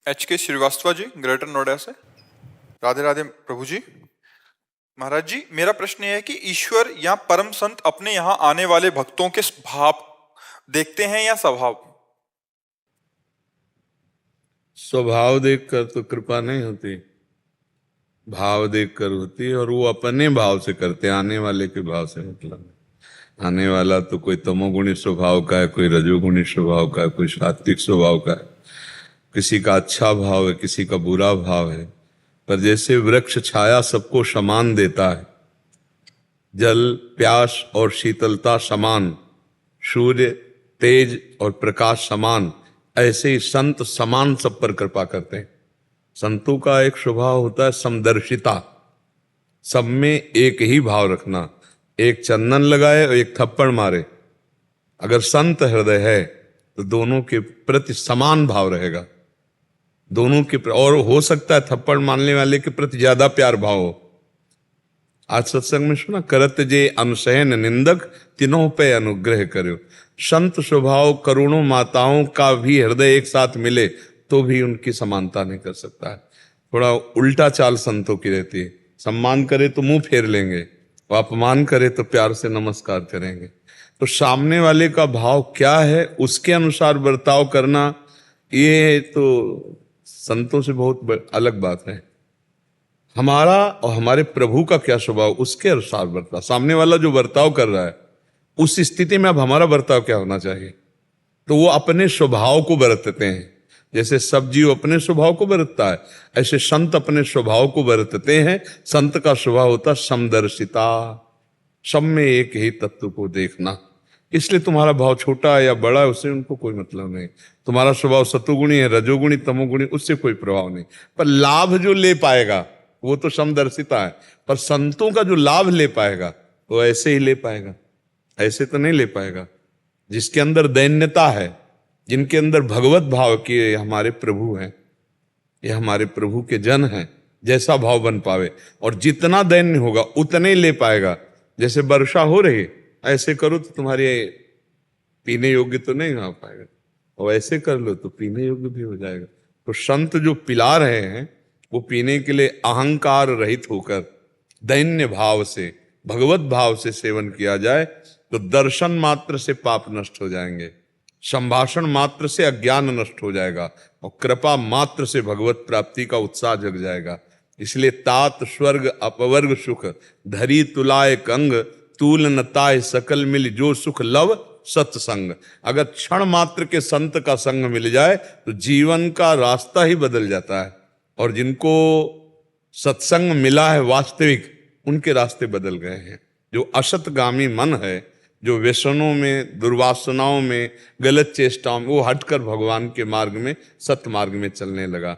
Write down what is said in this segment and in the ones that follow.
HK Srivastava ji, greater Noida से। राधे राधे प्रभु जी। महाराज जी, मेरा प्रश्न यह है कि ईश्वर या परम संत अपने यहाँ आने वाले भक्तों के भाव देखते हैं या स्वभाव? स्वभाव देखकर तो कृपा नहीं होती, भाव देखकर होती है। और वो अपने भाव से करते हैं, आने वाले के भाव से मतलब नहीं। आने वाला तो कोई तमोगुणी स्वभाव का है, कोई रजोगुणी स्वभाव का है, कोई सात्विक स्वभाव का है। किसी का अच्छा भाव है, किसी का बुरा भाव है। पर जैसे वृक्ष छाया सबको समान देता है, जल प्यास और शीतलता समान, सूर्य तेज और प्रकाश समान, ऐसे ही संत समान सब पर कृपा करते हैं। संतों का एक स्वभाव होता है समदर्शिता, सब में एक ही भाव रखना। एक चंदन लगाए और एक थप्पड़ मारे, अगर संत हृदय है तो दोनों के प्रति समान भाव रहेगा। दोनों के और हो सकता है थप्पड़ मारने वाले के प्रति ज्यादा प्यार भाव हो। आज सत्संग में सुना, करत जे अनुसहन निंदक तीनों पे अनुग्रह करो। संत स्वभाव करोड़ों माताओं का भी हृदय एक साथ मिले तो भी उनकी समानता नहीं कर सकता है। थोड़ा उल्टा चाल संतों की रहती है, सम्मान करे तो मुंह फेर लेंगे, और अपमान करे तो प्यार से नमस्कार करेंगे। तो सामने वाले का भाव क्या है उसके अनुसार बर्ताव करना, ये तो संतों से बहुत अलग बात है। हमारा और हमारे प्रभु का क्या स्वभाव, उसके अनुसार बर्ताव। सामने वाला जो बर्ताव कर रहा है उस स्थिति में अब हमारा बर्ताव क्या होना चाहिए, तो वो अपने स्वभाव को बरतते हैं। जैसे सब जीव अपने स्वभाव को बरतता है, ऐसे संत अपने स्वभाव को बरतते हैं। संत का स्वभाव होता है समदर्शिता, सब में एक ही तत्व को देखना। इसलिए तुम्हारा भाव छोटा है या बड़ा है उससे उनको कोई मतलब नहीं। तुम्हारा स्वभाव सतोगुणी है, रजोगुणी, तमोगुणी, उससे कोई प्रभाव नहीं। पर लाभ जो ले पाएगा वो तो समदर्शिता है। पर संतों का जो लाभ ले पाएगा वो ऐसे ही ले पाएगा, ऐसे तो नहीं ले पाएगा। जिसके अंदर दैन्यता है, जिनके अंदर भगवत भाव कि ये हमारे प्रभु हैं, ये हमारे प्रभु के जन हैं, जैसा भाव बन पावे। और जितना दैन्य होगा उतने ही ले पाएगा। जैसे वर्षा हो रही, ऐसे करो तो तुम्हारे पीने योग्य तो नहीं हो पाएगा, और ऐसे कर लो तो पीने योग्य भी हो जाएगा। तो संत जो पिला रहे हैं वो पीने के लिए अहंकार रहित होकर दैन्य भाव से, भगवत भाव से सेवन किया जाए तो दर्शन मात्र से पाप नष्ट हो जाएंगे, संभाषण मात्र से अज्ञान नष्ट हो जाएगा, और कृपा मात्र से भगवत प्राप्ति का उत्साह जग जाएगा। इसलिए तात स्वर्ग अपवर्ग सुख धरी तुलाय कंग, तूल न ताय सकल मिल जो सुख लव सत्संग। अगर क्षण मात्र के संत का संग मिल जाए तो जीवन का रास्ता ही बदल जाता है। और जिनको सत्संग मिला है वास्तविक, उनके रास्ते बदल गए हैं। जो असतगामी मन है, जो व्यसनों में, दुर्वासनाओं में, गलत चेष्टाओं में, वो हटकर भगवान के मार्ग में, सत्य मार्ग में चलने लगा।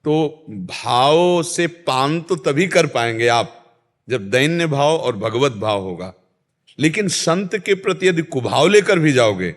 तो भाव से पान तो तभी कर पाएंगे आप जब दैन्य भाव और भगवत भाव होगा। लेकिन संत के प्रति यदि कुभाव लेकर भी जाओगे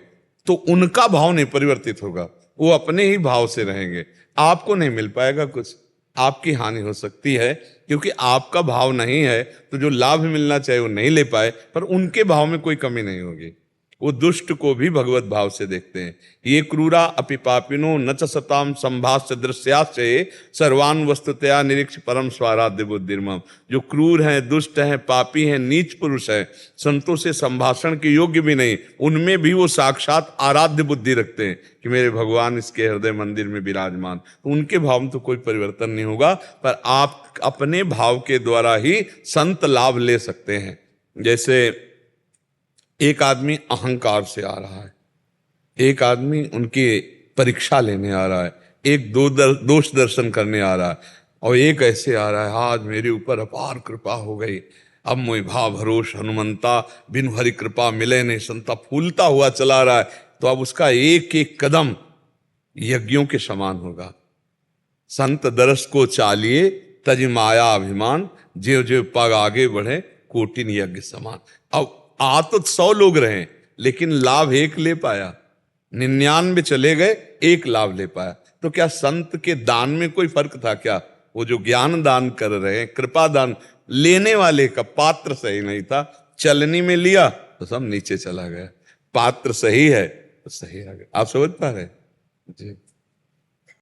तो उनका भाव नहीं परिवर्तित होगा, वो अपने ही भाव से रहेंगे। आपको नहीं मिल पाएगा कुछ, आपकी हानि हो सकती है, क्योंकि आपका भाव नहीं है तो जो लाभ मिलना चाहिए वो नहीं ले पाए। पर उनके भाव में कोई कमी नहीं होगी, वो दुष्ट को भी भगवत भाव से देखते हैं। ये क्रूरा अपि पापिनो न च सताम संभाष्य दृश्याश्चे सर्वान वस्तुतया निरीक्ष परम स्वाराध्य बुद्धिर्मम। जो क्रूर हैं, दुष्ट हैं, पापी हैं, नीच पुरुष हैं, संतों से संभाषण के योग्य भी नहीं, उनमें भी वो साक्षात आराध्य बुद्धि रखते हैं कि मेरे भगवान इसके हृदय मंदिर में विराजमान। तो उनके भाव में तो कोई परिवर्तन नहीं होगा, पर आप अपने भाव के द्वारा ही संत लाभ ले सकते हैं। जैसे एक आदमी अहंकार से आ रहा है, एक आदमी उनकी परीक्षा लेने आ रहा है, एक दोष दर्शन करने आ रहा है, और एक ऐसे आ रहा है, आज मेरे ऊपर अपार कृपा हो गई, अब मोहि भाव भरोस हनुमंता, बिनु हरि कृपा मिले नहीं संता, फूलता हुआ चला रहा है। तो अब उसका एक एक कदम यज्ञों के समान होगा। संत दरस को चालिए तज माया अभिमान, ज्यों ज्यों पग आगे बढ़े कोटिन यज्ञ समान। अब आ तो 100 लोग रहे लेकिन लाभ एक ले पाया, 99 चले गए, एक लाभ ले पाया। तो क्या संत के दान में कोई फर्क था क्या? वो जो ज्ञान दान कर रहे हैं, कृपा दान, लेने वाले का पात्र सही नहीं था, चलनी में लिया तो सब नीचे चला गया। पात्र सही है तो सही आ गया। आप समझ पा रहे जी?